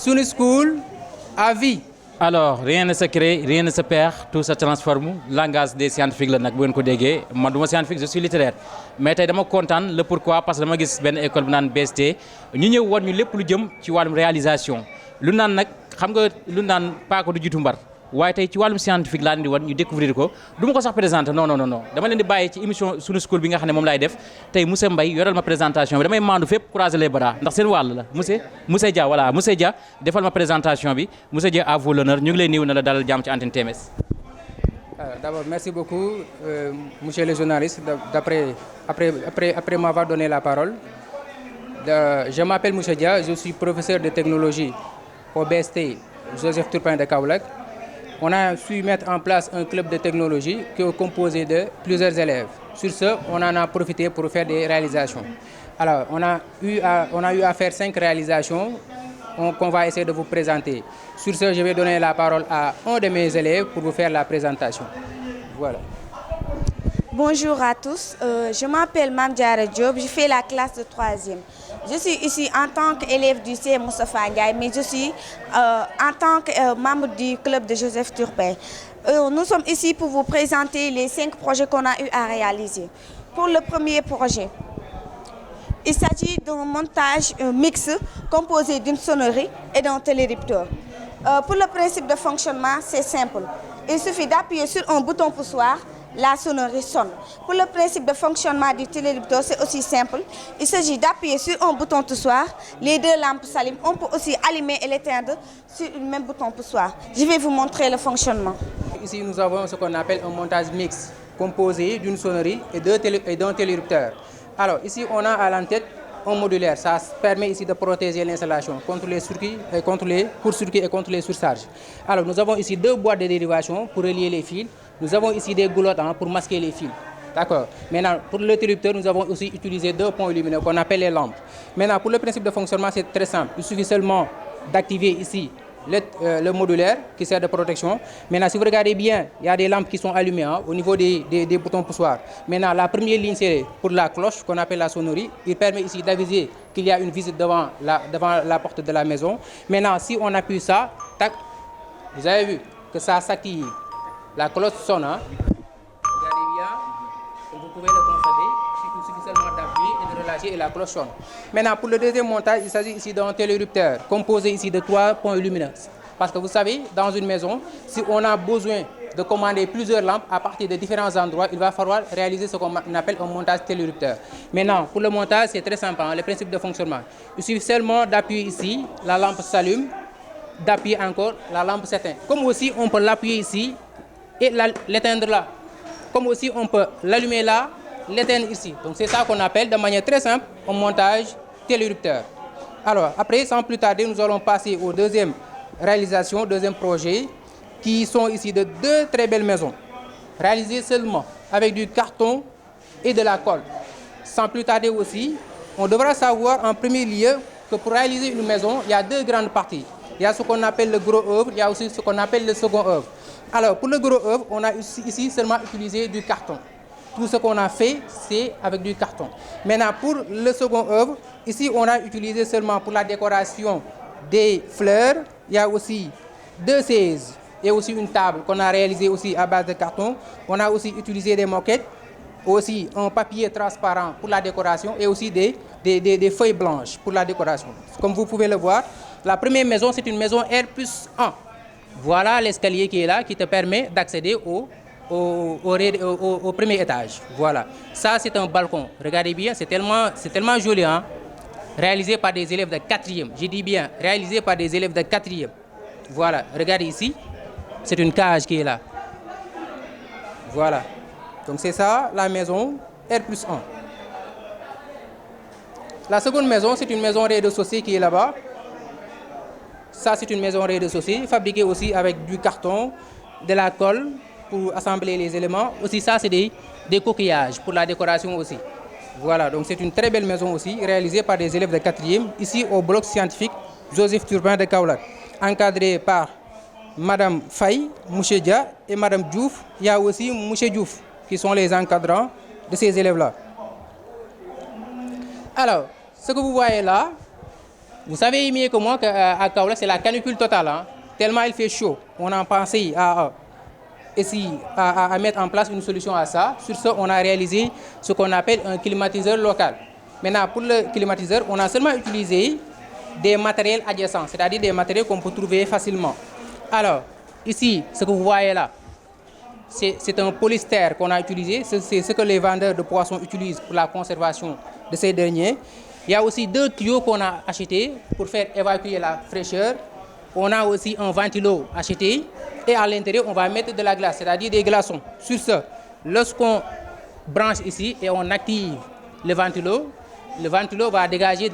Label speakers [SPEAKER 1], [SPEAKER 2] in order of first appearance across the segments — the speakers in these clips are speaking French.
[SPEAKER 1] Sunu School à vie.
[SPEAKER 2] Alors rien ne se crée, rien ne se perd, tout se transforme langage des scientifiques la nag bu ngeen ko déggee man du ma scientifique je suis littéraire mais tey dama kontaan le pourquoi parce que dama gis benn école bu naan BST ñu ñëw woon ñu lépp lu jëm ci wàllum réalisation lu naan nag xam nga lu naan paako du jiitu mbar waaye tey ci wàllum scientifique laa leen di wan ñu découvrir ko du ma ko sax présenter non dama leen di bàyyi ci émission Sunu School bi nga xam ne moom laay def tey monsieur Mbaye yoral ma présentation bi damay maandu fépp croiser les bras ndax seen wàll la monsieur Dia voilà monsieur Dia defal ma présentation bi monsieur Dia à vous l'honneur ñu ngi lay nuyu na la dalal jàmm ci antenne TMS.
[SPEAKER 1] D'abord merci beaucoup monsieur le journaliste après m'avoir donné la parole. Je m'appelle monsieur Dia, je suis professeur de technologie au BST Joseph Turpin de Kaolack. On a su mettre en place un club de technologie qui est composé de plusieurs élèves. Sur ce, on en a profité pour faire des réalisations. Alors, on a eu à faire 5 réalisations qu'on va essayer de vous présenter. Sur ce, je vais donner la parole à un de mes élèves pour vous faire la présentation. Voilà.
[SPEAKER 3] Bonjour à tous, je m'appelle Mame Diarra Diop, je fais la classe de 3e. Je suis ici en tant qu'élève du CM Moustapha Ndiaye, mais je suis en tant que membre du club de Joseph Turpin. Nous sommes ici pour vous présenter les 5 projets qu'on a eu à réaliser. Pour le premier projet, il s'agit d'un montage mixte composé d'une sonnerie et d'un téléripteur. Pour le principe de fonctionnement, c'est simple. Il suffit d'appuyer sur un bouton poussoir. La sonnerie sonne. Pour le principe de fonctionnement du téléripteur, c'est aussi simple. Il s'agit d'appuyer sur un bouton poussoir, les 2 lampes s'allument. On peut aussi allumer et l'éteindre sur le même bouton poussoir. Je vais vous montrer le fonctionnement.
[SPEAKER 1] Ici, nous avons ce qu'on appelle un montage mixte, composé d'une sonnerie et d'un téléripteur. Alors, ici, on a à l'entête un modulaire. Ça permet ici de protéger l'installation contre les circuits et contre les courts-circuits et contre les surcharges. Alors, nous avons ici 2 boîtes de dérivation pour relier les fils. Nous avons ici des goulottes pour masquer les fils. D'accord. Maintenant, pour le téléripteur, nous avons aussi utilisé 2 points lumineux qu'on appelle les lampes. Maintenant, pour le principe de fonctionnement, c'est très simple. Il suffit seulement d'activer ici le modulaire qui sert de protection. Maintenant, si vous regardez bien, il y a des lampes qui sont allumées au niveau des boutons poussoirs. Maintenant, la première ligne, c'est pour la cloche qu'on appelle la sonnerie. Il permet ici d'aviser qu'il y a une visite devant la porte de la maison. Maintenant, si on appuie ça, tac, vous avez vu que ça s'active. La cloche sonne. Regardez bien, vous pouvez le constater. Il suffit seulement d'appuyer et de relâcher et la cloche sonne. Maintenant, pour le deuxième montage, il s'agit ici d'un télérupteur composé ici de 3 points lumineux. Parce que vous savez, dans une maison, si on a besoin de commander plusieurs lampes à partir de différents endroits, il va falloir réaliser ce qu'on appelle un montage télérupteur. Maintenant, pour le montage, c'est très simple, le principe de fonctionnement. Il suffit seulement d'appuyer ici, la lampe s'allume, d'appuyer encore, la lampe s'éteint. Comme aussi, on peut l'appuyer ici et l'éteindre là. Comme aussi, on peut l'allumer là, l'éteindre ici. Donc, c'est ça qu'on appelle de manière très simple un montage télérupteur. Alors, après, sans plus tarder, nous allons passer aux deuxième réalisation, deuxième projet, qui sont ici de 2 très belles maisons, réalisées seulement avec du carton et de la colle. Sans plus tarder aussi, on devra savoir en premier lieu que pour réaliser une maison, il y a 2 grandes parties. Il y a ce qu'on appelle le gros œuvre, il y a aussi ce qu'on appelle le second œuvre. Alors, pour le gros œuvre, on a ici seulement utilisé du carton. Tout ce qu'on a fait, c'est avec du carton. Maintenant, pour le second œuvre, ici, on a utilisé seulement pour la décoration des fleurs. Il y a aussi 2 chaises et aussi une table qu'on a réalisée aussi à base de carton. On a aussi utilisé des moquettes, aussi un papier transparent pour la décoration et aussi des feuilles blanches pour la décoration. Comme vous pouvez le voir, la première maison, c'est une maison R+1. Voilà l'escalier qui est là, qui te permet d'accéder au premier étage. Voilà. Ça, c'est un balcon. Regardez bien, c'est tellement joli, hein? Réalisé par des élèves de 4e. Je dis bien, réalisé par des élèves de 4e. Voilà. Regardez ici, c'est une cage qui est là. Voilà. Donc, c'est ça, la maison R+1. La seconde maison, c'est une maison rez-de-chaussée qui est là-bas. Ça, c'est une maison rez-de-chaussée, fabriquée aussi avec du carton, de la colle pour assembler les éléments. Aussi, ça, c'est des coquillages pour la décoration aussi. Voilà, donc c'est une très belle maison aussi, réalisée par des élèves de 4e, ici au bloc scientifique Joseph Turpin de Kaolack, encadré par Madame Faye, M. Dia et Madame Diouf. Il y a aussi M. Diouf, qui sont les encadrants de ces élèves-là. Alors, ce que vous voyez là, Vous savez mieux que moi qu'à Kaolack, c'est la canicule totale. Hein. Tellement il fait chaud. On a pensé à mettre en place une solution à ça. Sur ce, on a réalisé ce qu'on appelle un climatiseur local. Maintenant, pour le climatiseur, on a seulement utilisé des matériels adjacents, c'est-à-dire des matériels qu'on peut trouver facilement. Alors, ici, ce que vous voyez là, c'est un polystère qu'on a utilisé. C'est ce que les vendeurs de poissons utilisent pour la conservation de ces derniers. Il y a aussi 2 tuyaux qu'on a achetés pour faire évacuer la fraîcheur. On a aussi un ventilo acheté. Et à l'intérieur, on va mettre de la glace, c'est-à-dire des glaçons. Sur ce, lorsqu'on branche ici et on active le ventilo va dégager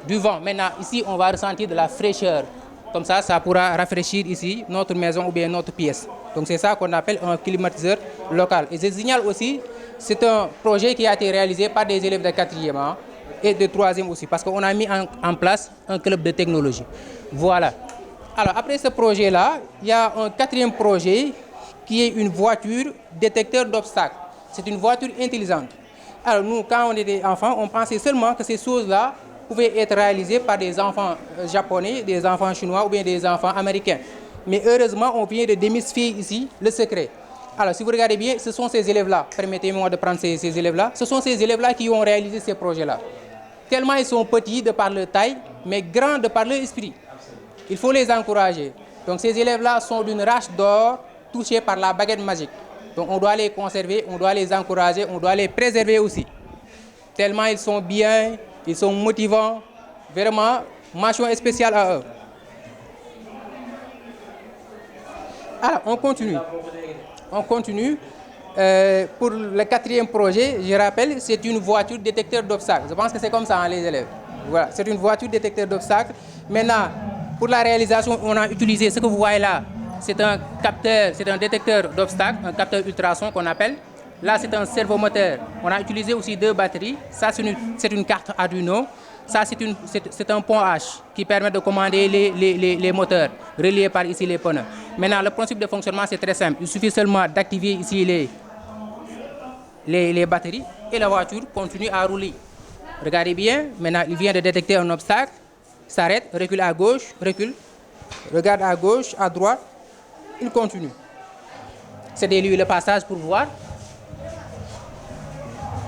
[SPEAKER 1] du vent. Maintenant, ici, on va ressentir de la fraîcheur. Comme ça, ça pourra rafraîchir ici notre maison ou bien notre pièce. Donc c'est ça qu'on appelle un climatiseur local. Et je signale aussi, c'est un projet qui a été réalisé par des élèves de 4e hein, et de 3e aussi, parce qu'on a mis en place un club de technologie. Voilà. Alors après ce projet-là, il y a un 4e projet qui est une voiture détecteur d'obstacles. C'est une voiture intelligente. Alors nous, quand on était enfants, on pensait seulement que ces choses-là pouvaient être réalisées par des enfants japonais, des enfants chinois ou bien des enfants américains. Mais heureusement, on vient de démystifier ici le secret. Alors si vous regardez bien, ce sont ces élèves-là, permettez-moi de prendre ces élèves-là, ce sont ces élèves-là qui ont réalisé ces projets-là. Tellement ils sont petits de par leur taille, mais grands de par leur esprit. Il faut les encourager. Donc ces élèves-là sont d'une race d'or touchée par la baguette magique. Donc on doit les conserver, on doit les encourager, on doit les préserver aussi. Tellement ils sont bien, ils sont motivants. Vraiment, mention spéciale à eux. Alors on continue. On continue. Pour le 4e projet, je rappelle, c'est une voiture détecteur d'obstacles. Je pense que c'est comme ça, hein, les élèves. Voilà, c'est une voiture détecteur d'obstacles. Maintenant, pour la réalisation, on a utilisé ce que vous voyez là. C'est un capteur, c'est un détecteur d'obstacles, un capteur ultrason qu'on appelle. Là, c'est un servomoteur. On a utilisé aussi 2 batteries. Ça, c'est une carte Arduino. Ça, c'est un pont H qui permet de commander les moteurs, reliés par ici les pneus. Maintenant, le principe de fonctionnement, c'est très simple. Il suffit seulement d'activer ici les batteries et la voiture continue à rouler. Regardez bien, maintenant, il vient de détecter un obstacle, s'arrête, recule à gauche, recule, regarde à gauche, à droite, il continue. C'est lui le passage pour voir.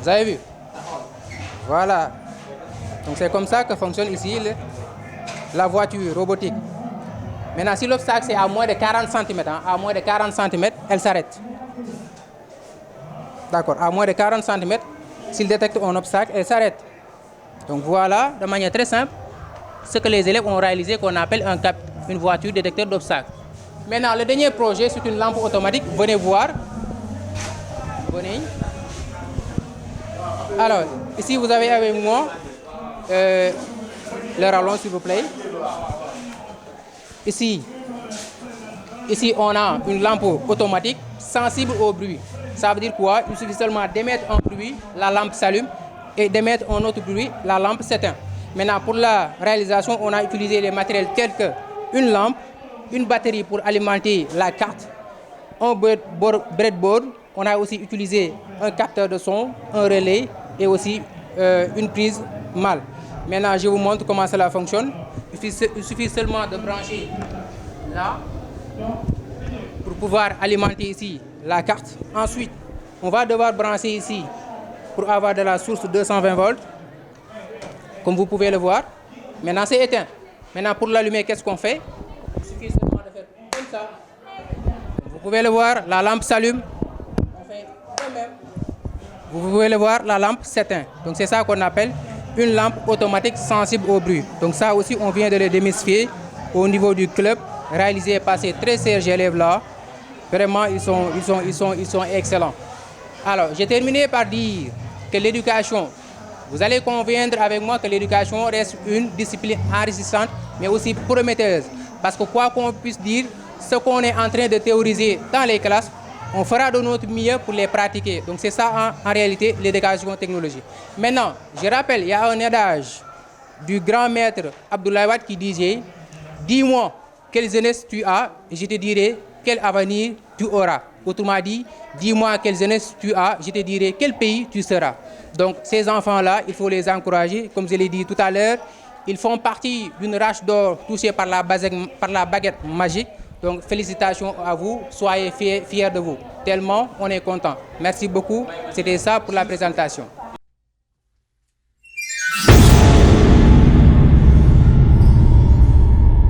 [SPEAKER 1] Vous avez vu? Voilà. Donc c'est comme ça que fonctionne ici la voiture robotique. Maintenant, si l'obstacle c'est à moins de 40 cm, hein, à moins de 40 cm, elle s'arrête. D'accord, à moins de 40 cm, s'il détecte un obstacle, elle s'arrête. Donc voilà, de manière très simple, ce que les élèves ont réalisé qu'on appelle une voiture détecteur d'obstacles. Maintenant, le dernier projet, c'est une lampe automatique. Venez voir. Venez. Alors, ici, vous avez avec moi le rallonge, s'il vous plaît. Ici, on a une lampe automatique sensible au bruit. Ça veut dire quoi? Il suffit seulement d'émettre un bruit, la lampe s'allume, et d'émettre un autre bruit, la lampe s'éteint. Maintenant, pour la réalisation, on a utilisé les matériels tels que une lampe, une batterie pour alimenter la carte, un breadboard. On a aussi utilisé un capteur de son, un relais et aussi une prise mâle. Maintenant, je vous montre comment cela fonctionne. Il suffit seulement de brancher là pour pouvoir alimenter ici la carte. Ensuite, on va devoir brancher ici pour avoir de la source 220 volts, comme vous pouvez le voir. Maintenant, c'est éteint. Maintenant, pour l'allumer, qu'est-ce qu'on fait? Il suffit seulement de faire comme ça. Vous pouvez le voir, la lampe s'allume. On fait comme même. Vous pouvez le voir, la lampe s'éteint. Donc, c'est ça qu'on appelle une lampe automatique sensible au bruit. Donc, ça aussi, on vient de le démystifier au niveau du club, réalisé par ces très sérieux élèves-là. Vraiment, ils sont excellents. Alors, j'ai terminé par dire que l'éducation, vous allez conviendre avec moi que l'éducation reste une discipline enrichissante, mais aussi prometteuse. Parce que quoi qu'on puisse dire, ce qu'on est en train de théoriser dans les classes, on fera de notre mieux pour les pratiquer. Donc c'est ça en réalité l'éducation technologique. Maintenant, je rappelle, il y a un adage du grand maître Abdoulaye Wade qui disait « Dis-moi quelle jeunesse tu as et je te dirai quel avenir tu auras ». Autrement dit, dis-moi quelle jeunesse tu as, je te dirai quel pays tu seras. Donc ces enfants-là, il faut les encourager. Comme je l'ai dit tout à l'heure, Ils font partie d'une race d'or touchée par la baguette magique. Donc félicitations à vous, soyez fiers de vous. Tellement on est content. Merci beaucoup, c'était ça pour la présentation.